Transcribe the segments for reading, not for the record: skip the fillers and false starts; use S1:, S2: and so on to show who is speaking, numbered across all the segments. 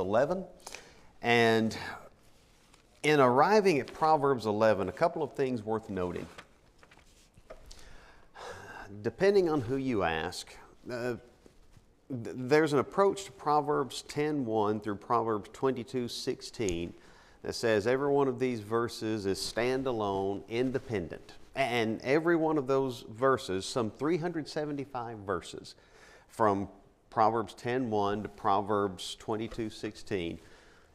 S1: 11. And in arriving at Proverbs 11, a couple of things worth noting. Depending on who you ask, there's an approach to Proverbs 10:1 through Proverbs 22:16 that says every one of these verses is standalone, independent. And every one of those verses, some 375 verses, from Proverbs 10:1 to Proverbs 22:16,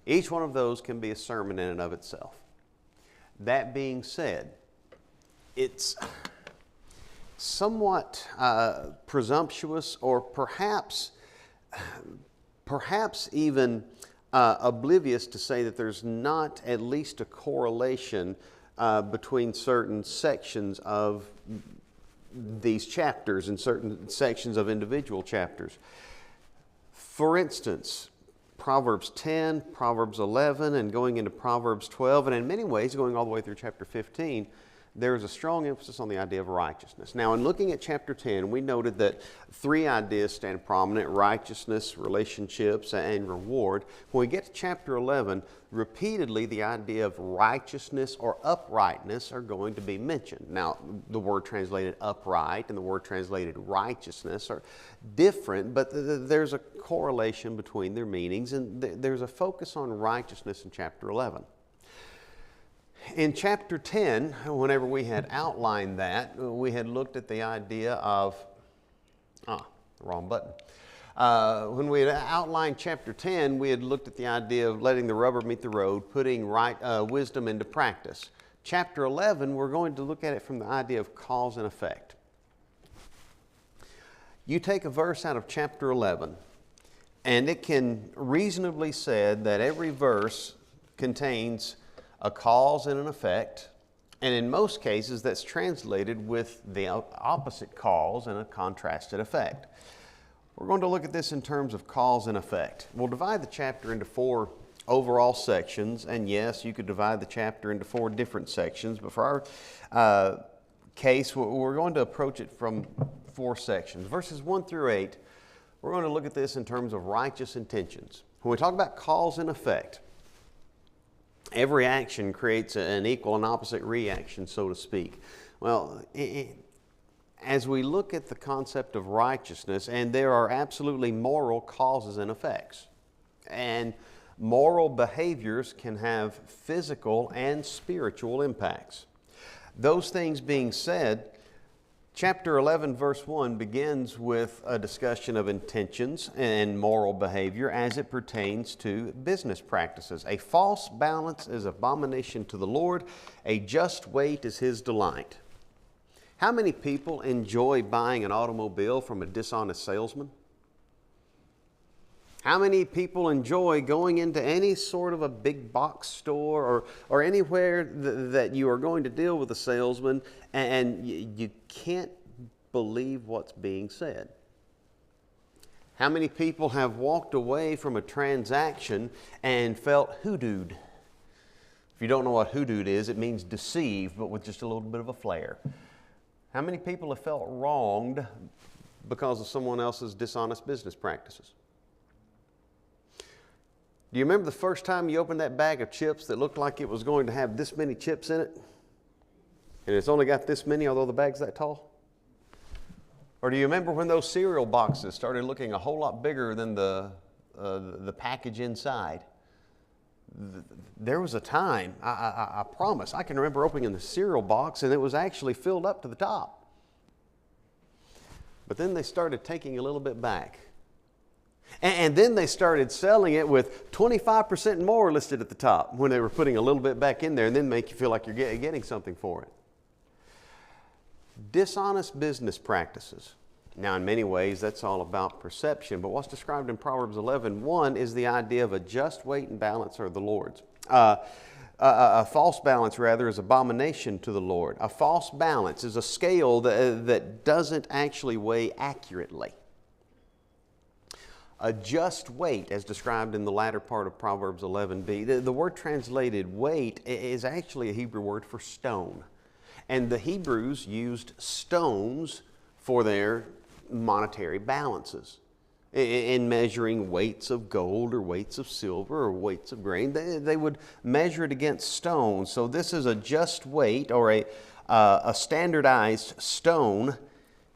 S1: each one of those can be a sermon in and of itself. That being said, it's somewhat presumptuous, or perhaps even oblivious to say that there's not at least a correlation between certain sections of these chapters and certain sections of individual chapters. For instance, Proverbs 10, Proverbs 11, and going into Proverbs 12, and in many ways going all the way through chapter 15, there's a strong emphasis on the idea of righteousness. Now, in looking at chapter 10, we noted that three ideas stand prominent: righteousness, relationships, and reward. When we get to chapter 11, repeatedly the idea of righteousness or uprightness are going to be mentioned. Now, the word translated upright and the word translated righteousness are different, but there's a correlation between their meanings, and there's a focus on righteousness in chapter 11. In chapter 10, whenever we had outlined that, we had looked at the idea of, wrong button. When we had outlined chapter 10, we had looked at the idea of letting the rubber meet the road, putting wisdom into practice. Chapter 11, we're going to look at it from the idea of cause and effect. You take a verse out of chapter 11, and it can reasonably said that every verse contains a cause and an effect, and in most cases that's translated with the opposite cause and a contrasted effect. We're going to look at this in terms of cause and effect. We'll divide the chapter into 4 overall sections, and yes, you could divide the chapter into 4 different sections, but for our case, we're going to approach it from 4 sections. Verses 1 through 8, we're going to look at this in terms of righteous intentions. When we talk about cause and effect, every action creates an equal and opposite reaction, so to speak. Well, as we look at the concept of righteousness, and there are absolutely moral causes and effects, and moral behaviors can have physical and spiritual impacts. Those things being said, chapter 11, verse 1 begins with a discussion of intentions and moral behavior as it pertains to business practices. A false balance is abomination to the Lord. A just weight is His delight. How many people enjoy buying an automobile from a dishonest salesman? How many people enjoy going into any sort of a big box store or anywhere that you are going to deal with a salesman and you can't believe what's being said? How many people have walked away from a transaction and felt hoodooed? If you don't know what hoodooed is, it means deceived, but with just a little bit of a flair. How many people have felt wronged because of someone else's dishonest business practices? Do you remember the first time you opened that bag of chips that looked like it was going to have this many chips in it? And it's only got this many, although the bag's that tall? Or do you remember when those cereal boxes started looking a whole lot bigger than the package inside? There was a time, I promise, I can remember opening the cereal box and it was actually filled up to the top. But then they started taking a little bit back. And then they started selling it with 25% more listed at the top when they were putting a little bit back in there and then make you feel like you're getting something for it. Dishonest business practices. Now, in many ways, that's all about perception, but what's described in Proverbs 11:1 is the idea of a just weight and balance are the Lord's. A false balance, rather, is abomination to the Lord. A false balance is a scale that doesn't actually weigh accurately. A just weight, as described in the latter part of Proverbs 11b, the word translated weight is actually a Hebrew word for stone. And the Hebrews used stones for their monetary balances. in measuring weights of gold or weights of silver or weights of grain. They would measure it against stone. So this is a just weight, or a standardized stone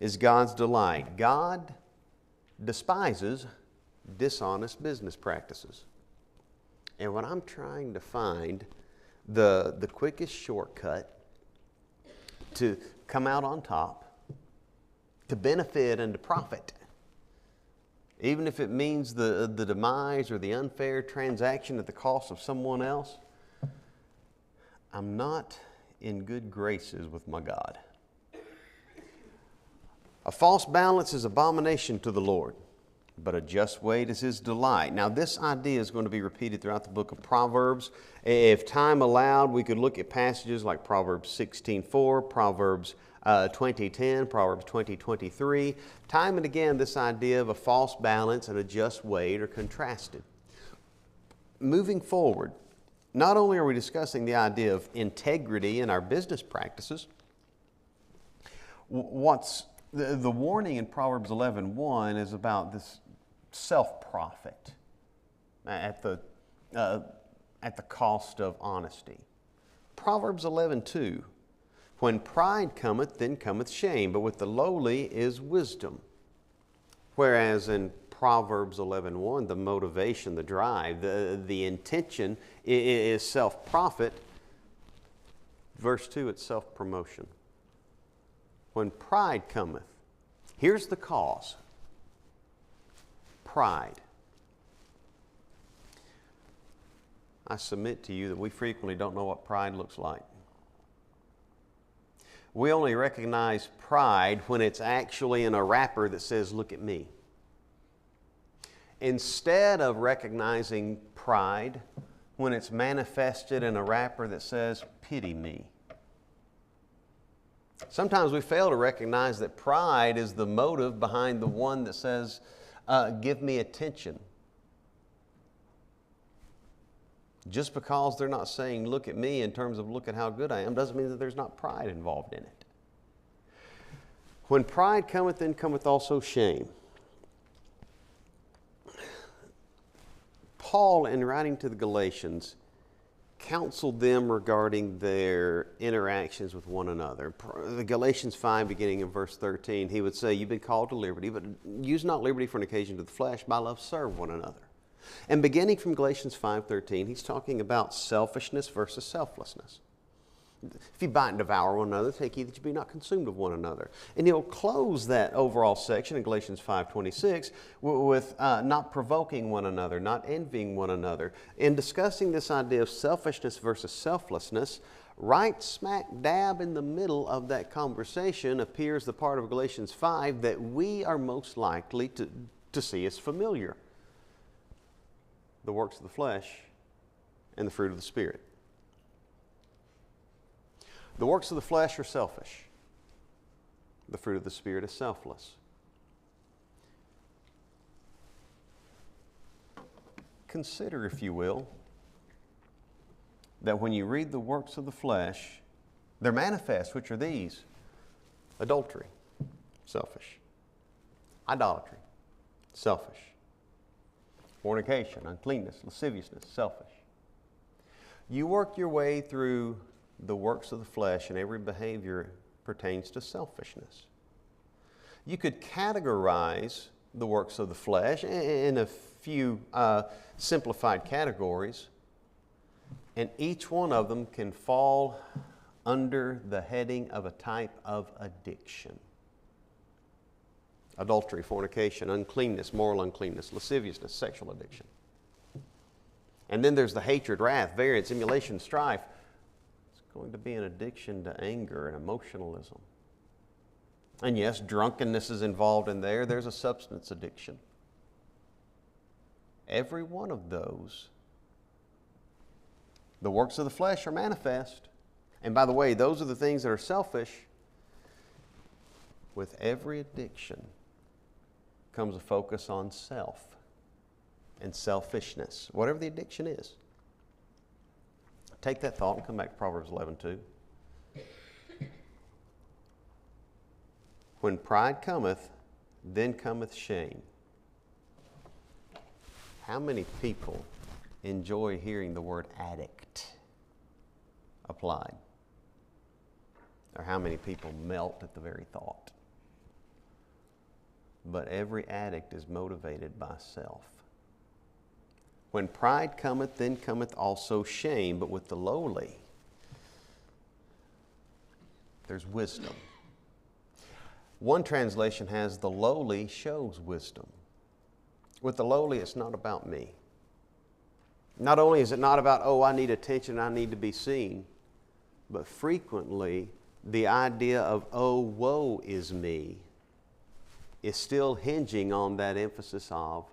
S1: is God's delight. God despises dishonest business practices. And when I'm trying to find the quickest shortcut to come out on top, to benefit and to profit, even if it means the demise or the unfair transaction at the cost of someone else, I'm not in good graces with my God. A false balance is abomination to the Lord, but a just weight is His delight. Now, this idea is going to be repeated throughout the book of Proverbs. If time allowed, we could look at passages like Proverbs 16:4, Proverbs 20:10, Proverbs 20:23. Time and again, this idea of a false balance and a just weight are contrasted. Moving forward, not only are we discussing the idea of integrity in our business practices, what's the warning in Proverbs 11:1 is about this self-profit at the cost of honesty. Proverbs 11:2, when pride cometh, then cometh shame, but with the lowly is wisdom. Whereas in Proverbs 11:1, the motivation, the drive, the intention is self-profit. Verse 2, it's self-promotion. When pride cometh, here's the cause. Pride. I submit to you that we frequently don't know what pride looks like. We only recognize pride when it's actually in a wrapper that says, "Look at me." Instead of recognizing pride when it's manifested in a wrapper that says, "Pity me." Sometimes we fail to recognize that pride is the motive behind the one that says, "Give me attention." Just because they're not saying, "Look at me," in terms of look at how good I am, doesn't mean that there's not pride involved in it. When pride cometh, then cometh also shame. Paul, in writing to the Galatians, counseled them regarding their interactions with one another. The Galatians 5, beginning in verse 13, he would say, "You've been called to liberty, but use not liberty for an occasion to the flesh, by love serve one another." And beginning from Galatians 5:13, he's talking about selfishness versus selflessness. If you bite and devour one another, take heed that you be not consumed of one another. And he'll close that overall section in Galatians 5:26 with not provoking one another, not envying one another. In discussing this idea of selfishness versus selflessness, right smack dab in the middle of that conversation appears the part of Galatians 5 that we are most likely to see as familiar: the works of the flesh and the fruit of the Spirit. The works of the flesh are selfish. The fruit of the Spirit is selfless. Consider, if you will, that when you read the works of the flesh, they're manifest, which are these: adultery, selfish; idolatry, selfish; fornication, uncleanness, lasciviousness, selfish. You work your way through the works of the flesh, and every behavior pertains to selfishness. You could categorize the works of the flesh in a few simplified categories, and each one of them can fall under the heading of a type of addiction. Adultery, fornication, uncleanness, moral uncleanness, lasciviousness, sexual addiction. And then there's the hatred, wrath, variance, emulation, strife. Going to be an addiction to anger and emotionalism. And yes, drunkenness is involved in there. There's a substance addiction. Every one of those, the works of the flesh are manifest. And by the way, those are the things that are selfish. With every addiction comes a focus on self and selfishness, whatever the addiction is. Take that thought and come back to Proverbs 11:2. When pride cometh, then cometh shame, how many people enjoy hearing the word addict applied? Or how many people melt at the very thought? But every addict is motivated by self. When pride cometh, then cometh also shame, but with the lowly, there's wisdom. One translation has, the lowly shows wisdom. With the lowly, it's not about me. Not only is it not about, oh, I need attention, I need to be seen, but frequently the idea of, oh, woe is me, is still hinging on that emphasis of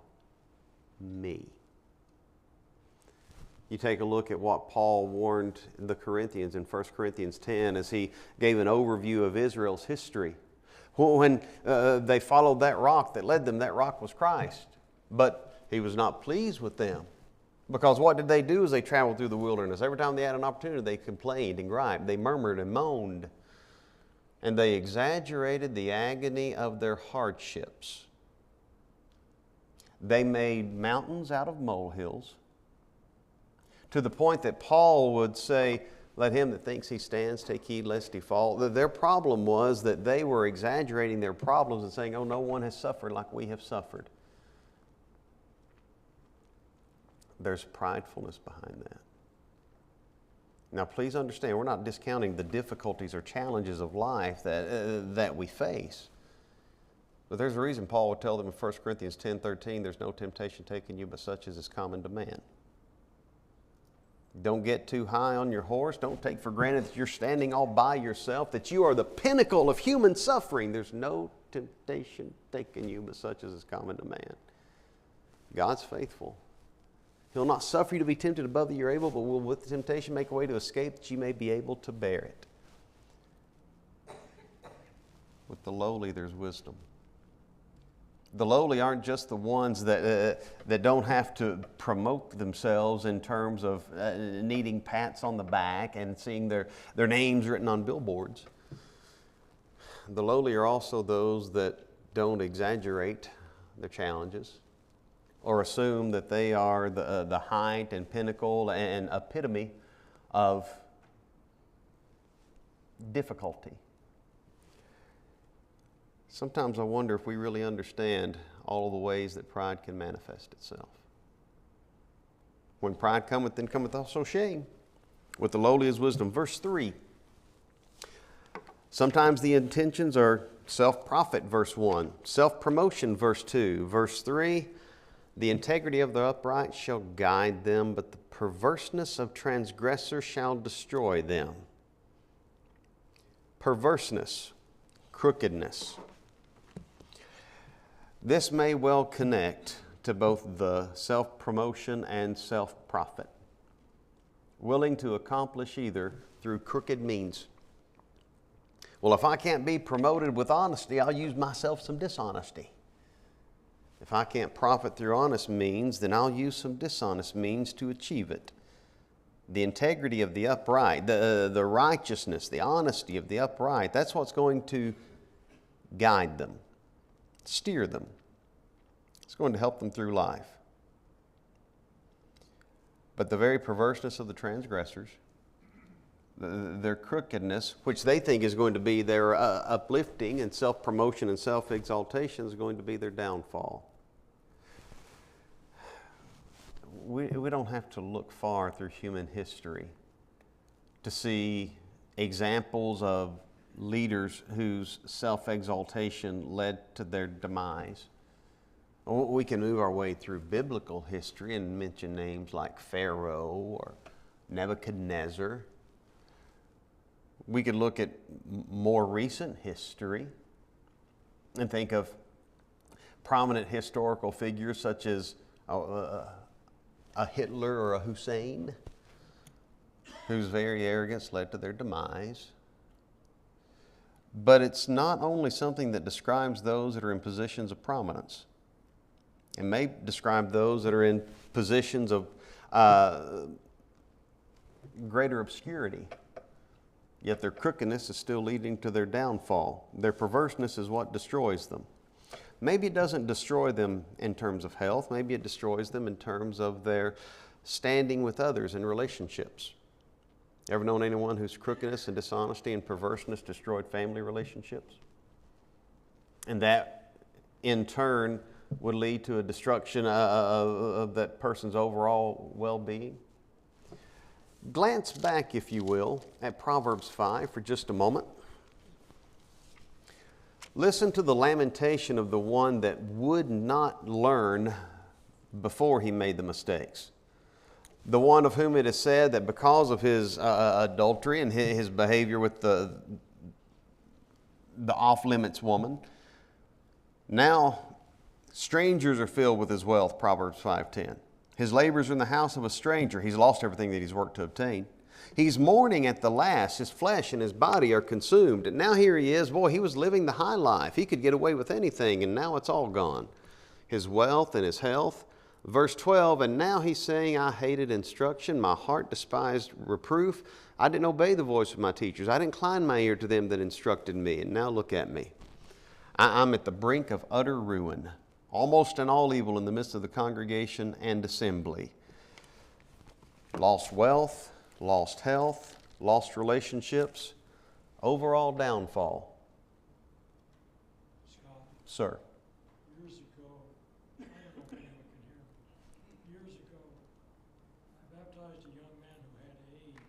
S1: me. You take a look at what Paul warned the Corinthians in 1 Corinthians 10 as he gave an overview of Israel's history. When they followed that rock that led them, that rock was Christ. But he was not pleased with them. Because what did they do as they traveled through the wilderness? Every time they had an opportunity, they complained and griped. They murmured and moaned. And they exaggerated the agony of their hardships. They made mountains out of molehills, to the point that Paul would say, let him that thinks he stands take heed lest he fall. Their problem was that they were exaggerating their problems and saying, oh, no one has suffered like we have suffered. There's pridefulness behind that. Now, please understand, we're not discounting the difficulties or challenges of life that we face. But there's a reason Paul would tell them in 1 Corinthians 10:13, there's no temptation taken you but such as is common to man. Don't get too high on your horse. Don't take for granted that you're standing all by yourself, that you are the pinnacle of human suffering. There's no temptation taken you but such as is common to man. God's faithful. He'll not suffer you to be tempted above that you're able, but will with the temptation make a way to escape that you may be able to bear it. With the lowly, there's wisdom. The lowly aren't just the ones that don't have to promote themselves in terms of needing pats on the back and seeing their names written on billboards. The lowly are also those that don't exaggerate their challenges or assume that they are the height and pinnacle and epitome of difficulty. Sometimes I wonder if we really understand all of the ways that pride can manifest itself. When pride cometh, then cometh also shame. With the lowly is wisdom. Verse 3. Sometimes the intentions are self-profit, verse 1. Self-promotion, verse 2. Verse 3. The integrity of the upright shall guide them, but the perverseness of transgressors shall destroy them. Perverseness, crookedness. This may well connect to both the self-promotion and self-profit. Willing to accomplish either through crooked means. Well, if I can't be promoted with honesty, I'll use myself some dishonesty. If I can't profit through honest means, then I'll use some dishonest means to achieve it. The integrity of the upright, the righteousness, the honesty of the upright, that's what's going to guide them, steer them. It's going to help them through life. But the very perverseness of the transgressors, their crookedness, which they think is going to be their uplifting, and self-promotion and self-exaltation is going to be their downfall. We don't have to look far through human history to see examples of leaders whose self-exaltation led to their demise. We can move our way through biblical history and mention names like Pharaoh or Nebuchadnezzar. We could look at more recent history and think of prominent historical figures such as a Hitler or a Hussein, whose very arrogance led to their demise. But it's not only something that describes those that are in positions of prominence. It may describe those that are in positions of greater obscurity. Yet their crookedness is still leading to their downfall. Their perverseness is what destroys them. maybe it doesn't destroy them in terms of health. Maybe it destroys them in terms of their standing with others in relationships. Ever known anyone whose crookedness and dishonesty and perverseness destroyed family relationships? And that, in turn, would lead to a destruction of that person's overall well-being. Glance back, if you will, at Proverbs 5 for just a moment. Listen to the lamentation of the one that would not learn before he made the mistakes. The one of whom it is said that because of his adultery and his behavior with the off-limits woman, now strangers are filled with his wealth, Proverbs 5:10. His labors are in the house of a stranger. He's lost everything that he's worked to obtain. He's mourning at the last. His flesh and his body are consumed. And now here he is. Boy, he was living the high life. He could get away with anything, and now it's all gone. His wealth and his health. Verse 12, and now he's saying, I hated instruction. My heart despised reproof. I didn't obey the voice of my teachers. I didn't incline my ear to them that instructed me. And now look at me. I'm at the brink of utter ruin. Almost an all evil in the midst of the congregation and assembly. Lost wealth, lost health, lost relationships, overall downfall.
S2: Scott,
S1: Sir.
S2: years ago, I don't know if anyone can hear me. Years ago, I baptized a young man who had AIDS.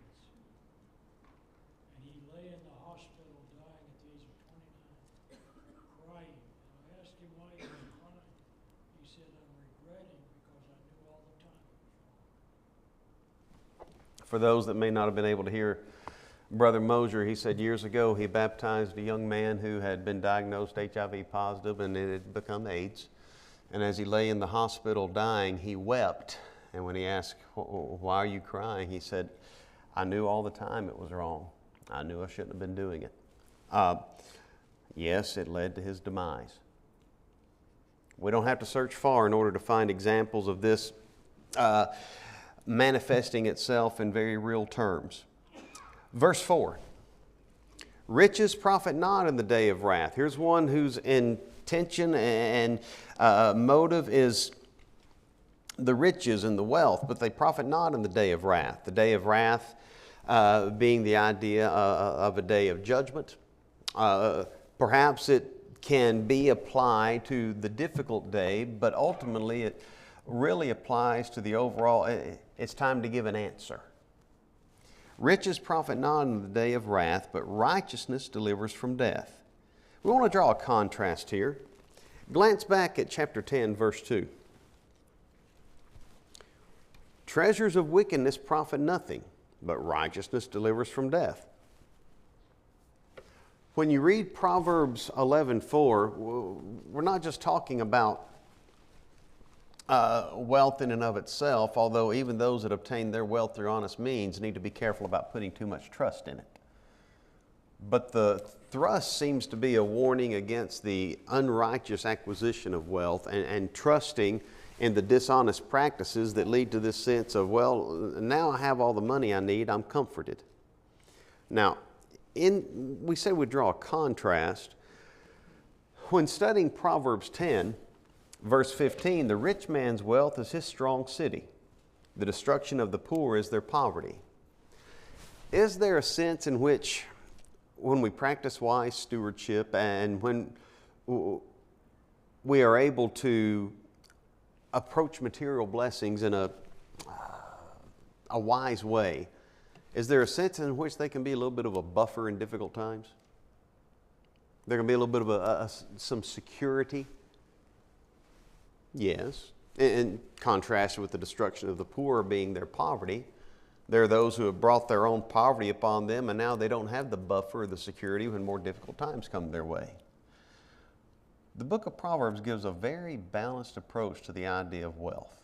S2: And he lay in the hospital dying at the age of 29, crying. And I asked him why he was crying. He said, I'm regretting because I knew all the time it was wrong.
S1: For those that may not have been able to hear Brother Mosier, he said years ago he baptized a young man who had been diagnosed HIV positive and it had become AIDS. And as he lay in the hospital dying, he wept. And when he asked, why are you crying? He said, I knew all the time it was wrong. I knew I shouldn't have been doing it. Yes, it led to his demise. We don't have to search far in order to find examples of this manifesting itself in very real terms. Verse 4, riches profit not in the day of wrath. Here's one whose intention and motive is the riches and the wealth, but they profit not in the day of wrath. The day of wrath being the idea of a day of judgment. Perhaps it can be applied to the difficult day, but ultimately it really applies to the overall, it's time to give an answer. Riches profit not in the day of wrath, but righteousness delivers from death. We want to draw a contrast here. Glance back at chapter 10, verse 2. Treasures of wickedness profit nothing, but righteousness delivers from death. When you read Proverbs 11:4, we're not just talking about wealth in and of itself, although even those that obtain their wealth through honest means need to be careful about putting too much trust in it. But the thrust seems to be a warning against the unrighteous acquisition of wealth and trusting in the dishonest practices that lead to this sense of, well, now I have all the money I need, I'm comforted. Now, we said we'd draw a contrast. When studying Proverbs 10, verse 15, the rich man's wealth is his strong city. The destruction of the poor is their poverty. Is there a sense in which when we practice wise stewardship and when we are able to approach material blessings in a wise way, is there a sense in which they can be a little bit of a buffer in difficult times? There can be a little bit of some security? Yes. In contrast with the destruction of the poor being their poverty, there are those who have brought their own poverty upon them and now they don't have the buffer or the security when more difficult times come their way. The book of Proverbs gives a very balanced approach to the idea of wealth.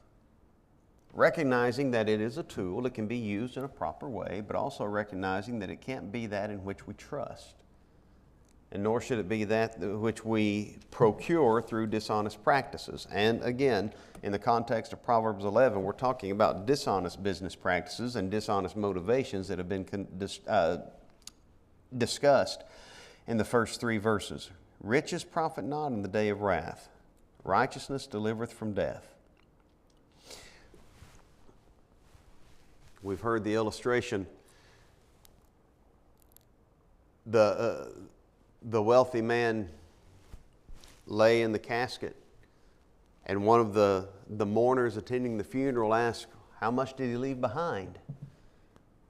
S1: Recognizing that it is a tool, it can be used in a proper way, but also recognizing that it can't be that in which we trust. And nor should it be that which we procure through dishonest practices. And again, in the context of Proverbs 11, we're talking about dishonest business practices and dishonest motivations that have been discussed in the first three verses. Riches profit not in the day of wrath. Righteousness delivereth from death. We've heard the illustration. The wealthy man lay in the casket, and one of the mourners attending the funeral asked, how much did he leave behind?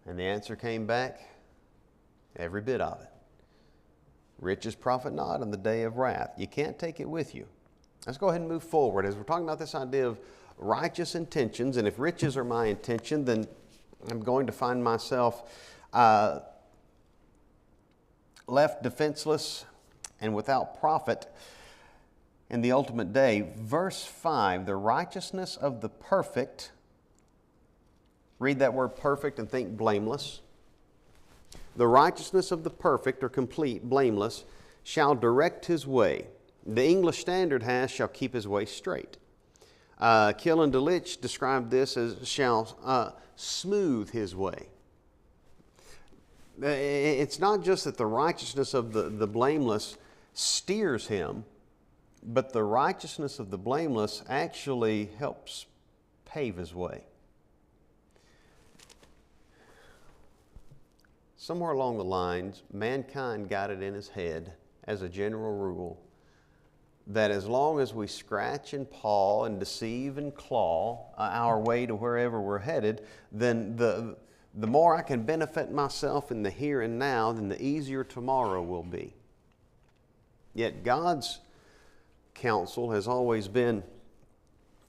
S1: And the answer came back, every bit of it. Riches profit not in the day of wrath. You can't take it with you. Let's go ahead and move forward as we're talking about this idea of righteous intentions. And if riches are my intention, then I'm going to find myself left defenseless and without profit in the ultimate day. Verse 5, the righteousness of the perfect, read that word perfect and think blameless. The righteousness of the perfect or complete, blameless, shall direct his way. The English Standard has, shall keep his way straight. Kill and Delitzsch described this as shall smooth his way. It's not just that the righteousness of the blameless steers him, but the righteousness of the blameless actually helps pave his way. Somewhere along the lines, mankind got it in his head, as a general rule, that as long as we scratch and paw and deceive and claw our way to wherever we're headed, then the more I can benefit myself in the here and now, then the easier tomorrow will be. Yet God's counsel has always been,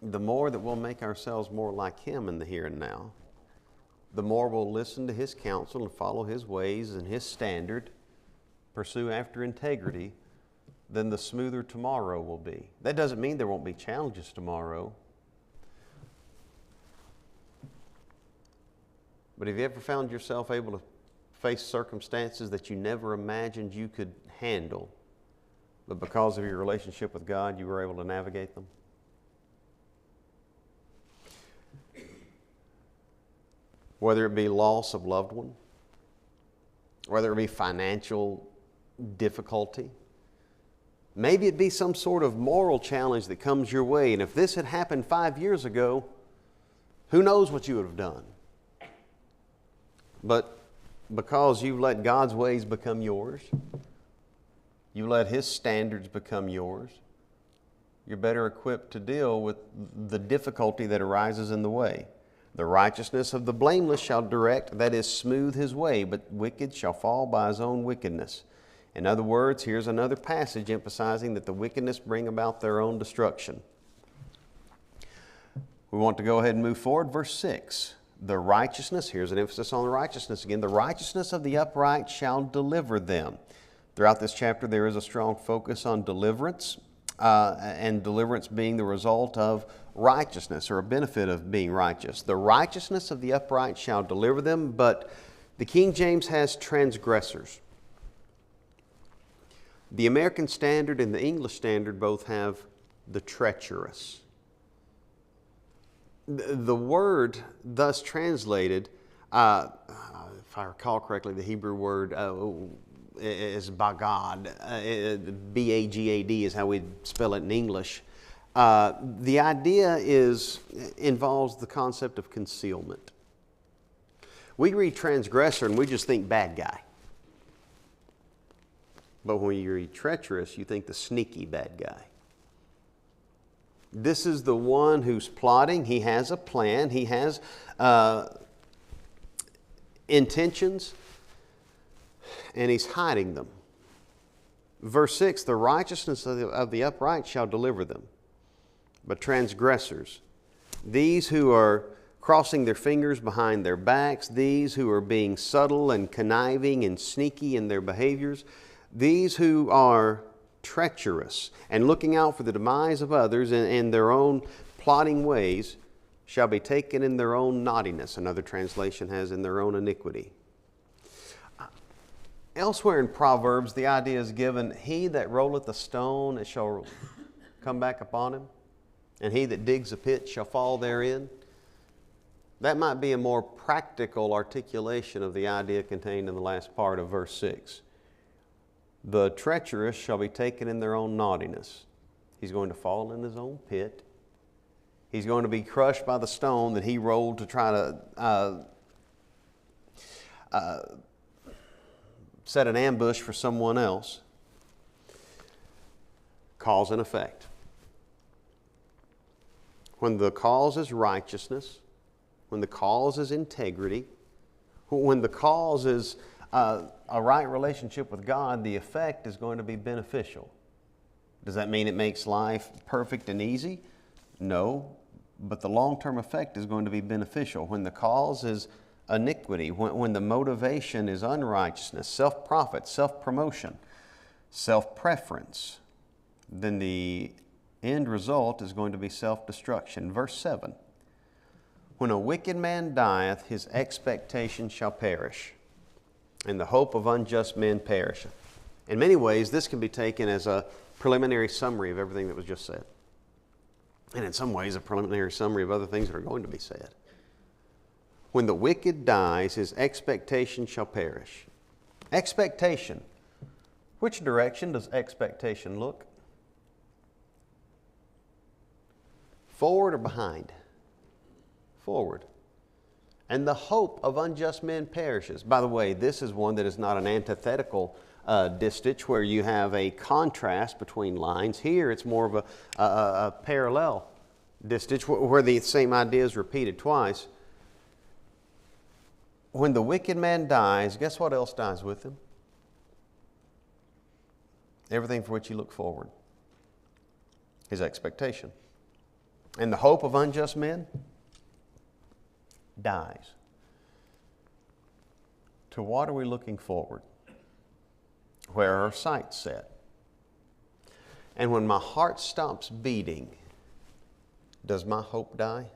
S1: the more that we'll make ourselves more like Him in the here and now, the more we'll listen to His counsel and follow His ways and His standard, pursue after integrity, then the smoother tomorrow will be. That doesn't mean there won't be challenges tomorrow. But have you ever found yourself able to face circumstances that you never imagined you could handle, but because of your relationship with God, you were able to navigate them? Whether it be loss of loved one, whether it be financial difficulty, maybe it be some sort of moral challenge that comes your way. And if this had happened 5 years ago, who knows what you would have done? But because you let God's ways become yours, you let His standards become yours, you're better equipped to deal with the difficulty that arises in the way. The righteousness of the blameless shall direct, that is, smooth his way, but wicked shall fall by his own wickedness. In other words, here's another passage emphasizing that the wickedness bring about their own destruction. We want to go ahead and move forward. Verse 6. The righteousness, here's an emphasis on the righteousness again. The righteousness of the upright shall deliver them. Throughout this chapter, there is a strong focus on deliverance, and deliverance being the result of righteousness or a benefit of being righteous. The righteousness of the upright shall deliver them, but the King James has transgressors. The American Standard and the English Standard both have the treacherous. The word thus translated, if I recall correctly, the Hebrew word is bagad. B-A-G-A-D is how we spell it in English. The idea involves the concept of concealment. We read transgressor and we just think bad guy. But when you read treacherous, you think the sneaky bad guy. This is the one who's plotting. He has a plan. He has intentions, and he's hiding them. Verse 6, the righteousness of the upright shall deliver them. But transgressors, these who are crossing their fingers behind their backs, these who are being subtle and conniving and sneaky in their behaviors, these who are treacherous and looking out for the demise of others in their own plotting ways shall be taken in their own naughtiness. Another translation has in their own iniquity. Elsewhere in Proverbs, the idea is given, he that rolleth a stone, it shall come back upon him, and he that digs a pit shall fall therein. That might be a more practical articulation of the idea contained in the last part of verse 6. The treacherous shall be taken in their own naughtiness. He's going to fall in his own pit. He's going to be crushed by the stone that he rolled to try to set an ambush for someone else. Cause and effect. When the cause is righteousness, when the cause is integrity, when the cause is a right relationship with God, the effect is going to be beneficial. Does that mean it makes life perfect and easy? No, but the long-term effect is going to be beneficial. When the cause is iniquity, when the motivation is unrighteousness, self-profit, self-promotion, self-preference, then the end result is going to be self-destruction. Verse 7, when a wicked man dieth, his expectation shall perish, and the hope of unjust men perisheth. In many ways, this can be taken as a preliminary summary of everything that was just said. And in some ways, a preliminary summary of other things that are going to be said. When the wicked dies, his expectation shall perish. Expectation. Which direction does expectation look? Forward or behind? Forward. And the hope of unjust men perishes. By the way, this is one that is not an antithetical distich where you have a contrast between lines. Here it's more of a parallel distich where the same idea is repeated twice. When the wicked man dies, guess what else dies with him? Everything for which he looked forward. His expectation. And the hope of unjust men dies. To what are we looking forward? Where are our sights set? And when my heart stops beating, does my hope die?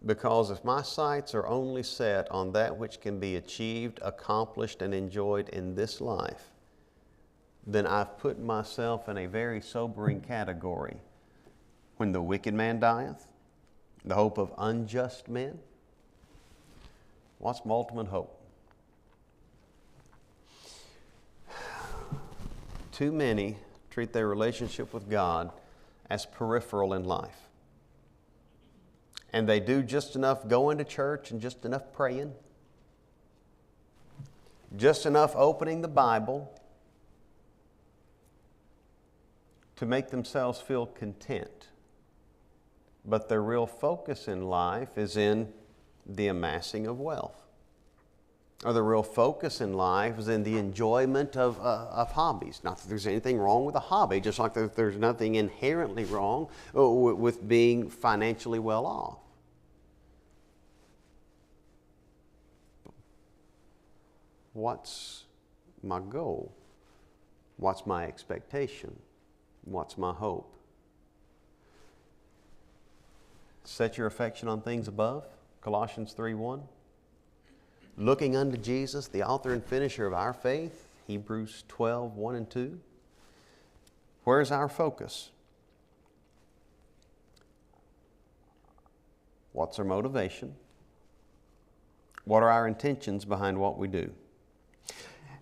S1: Because if my sights are only set on that which can be achieved, accomplished, and enjoyed in this life, then I've put myself in a very sobering category. When the wicked man dieth, the hope of unjust men, what's my ultimate hope? Too many treat their relationship with God as peripheral in life. And they do just enough going to church and just enough praying, just enough opening the Bible to make themselves feel content. But their real focus in life is in the amassing of wealth. Or the real focus in life is in the enjoyment of hobbies. Not that there's anything wrong with a hobby, just like there's nothing inherently wrong with being financially well off. What's my goal? What's my expectation? What's my hope? Set your affection on things above, Colossians 3:1. Looking unto Jesus, the author and finisher of our faith, Hebrews 12:1 and 2. Where's our focus? What's our motivation? What are our intentions behind what we do?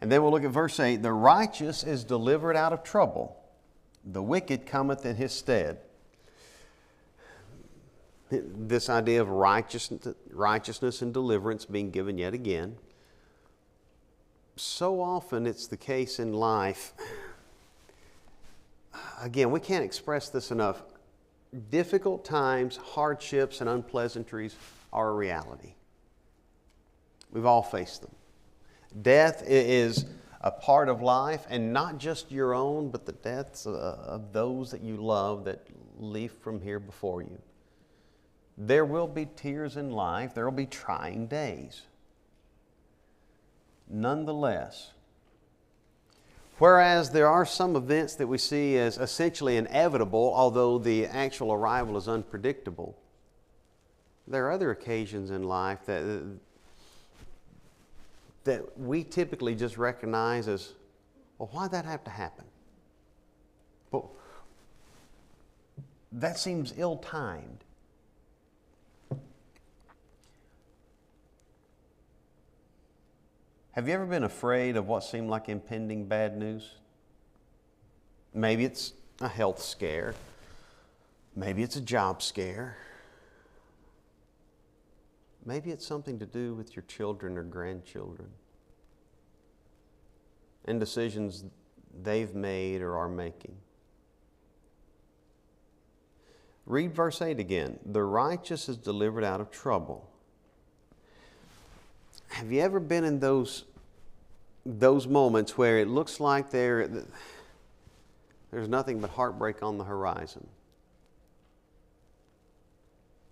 S1: And then we'll look at verse 8. The righteous is delivered out of trouble. The wicked cometh in his stead. This idea of righteousness and deliverance being given yet again. So often it's the case in life. Again, we can't express this enough. Difficult times, hardships, and unpleasantries are a reality. We've all faced them. Death is a part of life, and not just your own, but the deaths of those that you love that leave from here before you. There will be tears in life. There will be trying days. Nonetheless, whereas there are some events that we see as essentially inevitable, although the actual arrival is unpredictable, there are other occasions in life that we typically just recognize as, well, why'd that have to happen? Well, that seems ill-timed. Have you ever been afraid of what seemed like impending bad news? Maybe it's a health scare. Maybe it's a job scare. Maybe it's something to do with your children or grandchildren and decisions they've made or are making. Read verse 8 again. The righteous is delivered out of trouble. Have you ever been in those moments where it looks like there's nothing but heartbreak on the horizon?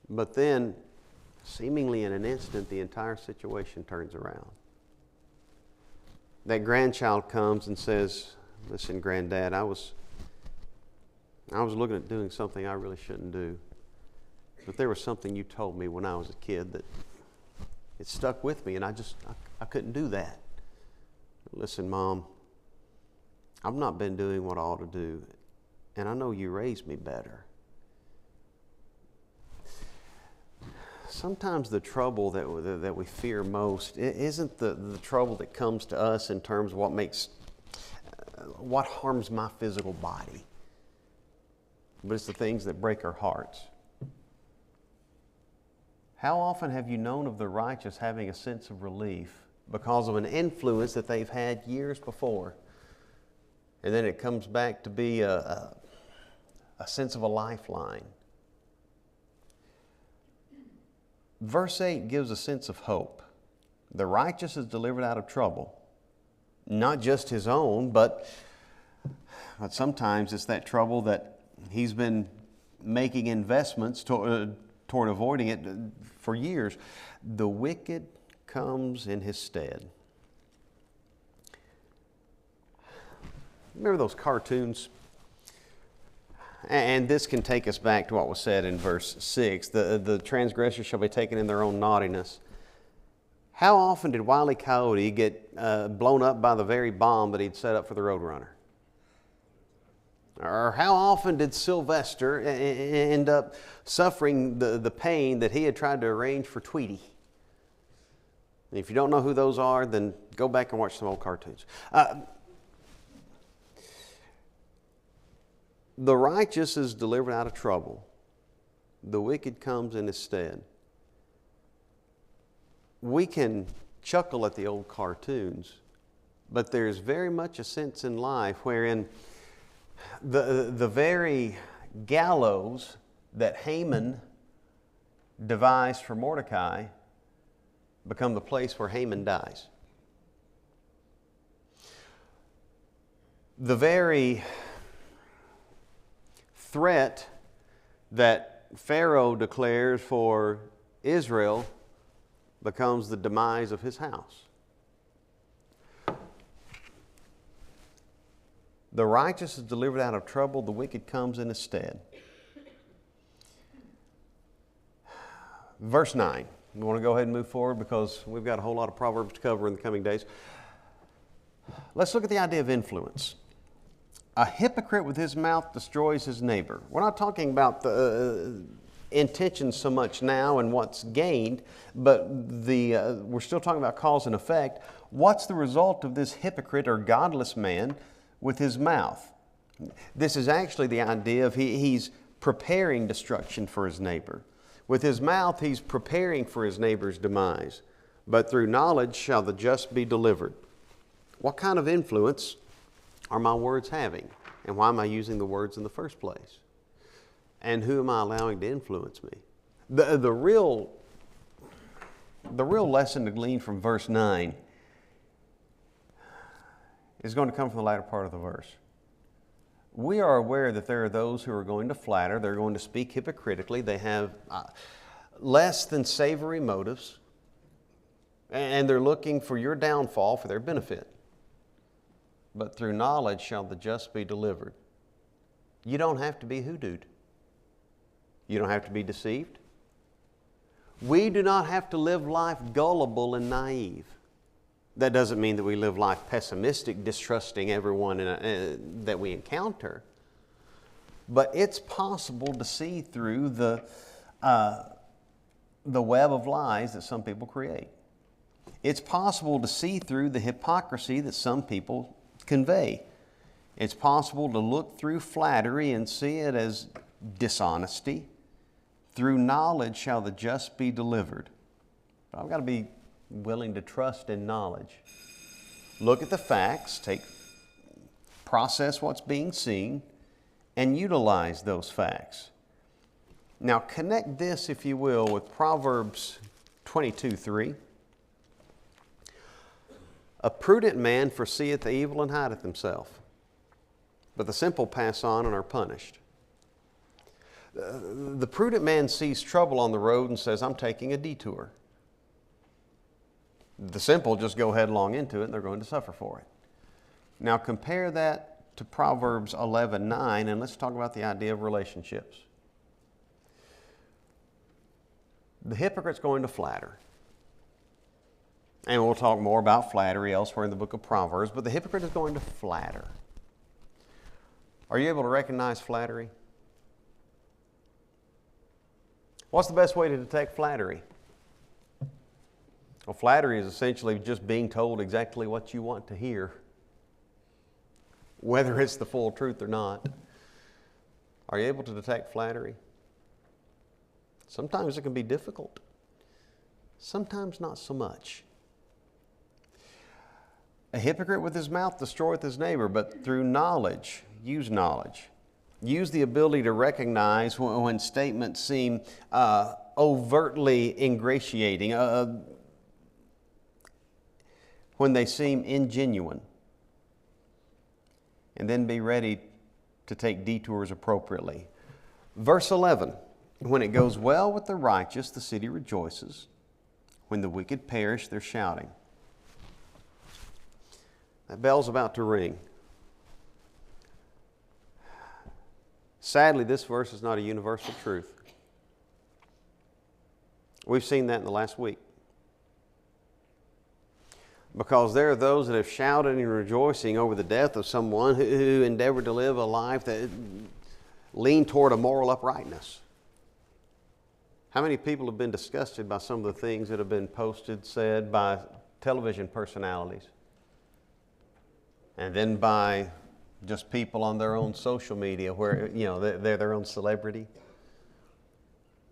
S1: But then, seemingly in an instant, the entire situation turns around. That grandchild comes and says, "Listen, Granddad, I was looking at doing something I really shouldn't do. But there was something you told me when I was a kid that it stuck with me, and I couldn't do that. Listen, Mom, I've not been doing what I ought to do, and I know you raised me better." Sometimes the trouble that we fear most isn't the trouble that comes to us in terms of what harms my physical body, but it's the things that break our hearts. How often have you known of the righteous having a sense of relief because of an influence that they've had years before, and then it comes back to be a sense of a lifeline? Verse 8 gives a sense of hope. The righteous is delivered out of trouble. Not just his own, but sometimes it's that trouble that he's been making investments toward avoiding it for years. The wicked comes in his stead. Remember those cartoons? And this can take us back to what was said in verse 6. The transgressors shall be taken in their own naughtiness. How often did Wile E. Coyote get blown up by the very bomb that he'd set up for the Roadrunner? Or how often did Sylvester end up suffering the pain that he had tried to arrange for Tweety? And if you don't know who those are, then go back and watch some old cartoons. The righteous is delivered out of trouble. The wicked comes in his stead. We can chuckle at the old cartoons, but there's very much a sense in life wherein the very gallows that Haman devised for Mordecai become the place where Haman dies. The very threat that Pharaoh declares for Israel becomes the demise of his house. The righteous is delivered out of trouble, the wicked comes in his stead. Verse 9. We want to go ahead and move forward because we've got a whole lot of Proverbs to cover in the coming days. Let's look at the idea of influence. A hypocrite with his mouth destroys his neighbor. We're not talking about the intention so much now and what's gained, but we're still talking about cause and effect. What's the result of this hypocrite or godless man with his mouth? This is actually the idea of he's preparing destruction for his neighbor. With his mouth, he's preparing for his neighbor's demise. But through knowledge shall the just be delivered. What kind of influence are my words having? And why am I using the words in the first place? And who am I allowing to influence me? The real lesson to glean from verse 9 is going to come from the latter part of the verse. We are aware that there are those who are going to flatter, they're going to speak hypocritically, they have less than savory motives, and they're looking for your downfall for their benefit. But through knowledge shall the just be delivered. You don't have to be hoodooed. You don't have to be deceived. We do not have to live life gullible and naive. That doesn't mean that we live life pessimistic, distrusting everyone that we encounter. But it's possible to see through the web of lies that some people create. It's possible to see through the hypocrisy that some people convey. It's possible to look through flattery and see it as dishonesty. Through knowledge shall the just be delivered. But I've got to be willing to trust in knowledge. Look at the facts, process what's being seen, and utilize those facts. Now connect this, if you will, with Proverbs 22:3. A prudent man foreseeth the evil and hideth himself, but the simple pass on and are punished. The prudent man sees trouble on the road and says, I'm taking a detour. The simple just go headlong into it and they're going to suffer for it. Now compare that to Proverbs 11:9, and let's talk about the idea of relationships. The hypocrite's going to flatter. And we'll talk more about flattery elsewhere in the book of Proverbs, but the hypocrite is going to flatter. Are you able to recognize flattery? What's the best way to detect flattery? Well, flattery is essentially just being told exactly what you want to hear, whether it's the full truth or not. Are you able to detect flattery? Sometimes it can be difficult. Sometimes not so much. A hypocrite with his mouth destroyeth his neighbor, but through knowledge, use knowledge. Use the ability to recognize when statements seem overtly ingratiating, when they seem ingenuine, and then be ready to take detours appropriately. Verse 11, when it goes well with the righteous, the city rejoices. When the wicked perish, they're shouting. That bell's about to ring. Sadly, this verse is not a universal truth. We've seen that in the last week. Because there are those that have shouted and rejoicing over the death of someone who endeavored to live a life that leaned toward a moral uprightness. How many people have been disgusted by some of the things that have been posted, said by television personalities? And then by just people on their own social media where, they're their own celebrity.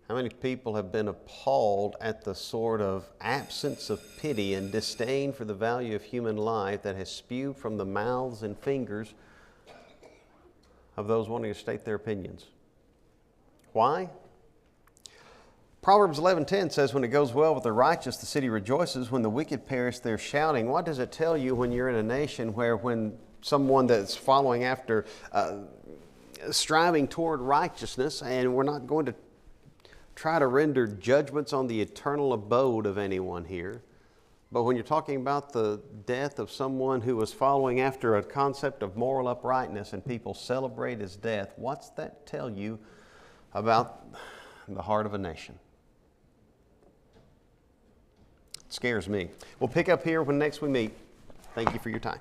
S1: How many people have been appalled at the sort of absence of pity and disdain for the value of human life that has spewed from the mouths and fingers of those wanting to state their opinions? Why? Proverbs 11:10 says, when it goes well with the righteous, the city rejoices. When the wicked perish, they're shouting. What does it tell you when you're in a nation where when someone that's following after, striving toward righteousness, and we're not going to try to render judgments on the eternal abode of anyone here, but when you're talking about the death of someone who was following after a concept of moral uprightness and people celebrate his death, what's that tell you about the heart of a nation? It scares me. We'll pick up here when next we meet. Thank you for your time.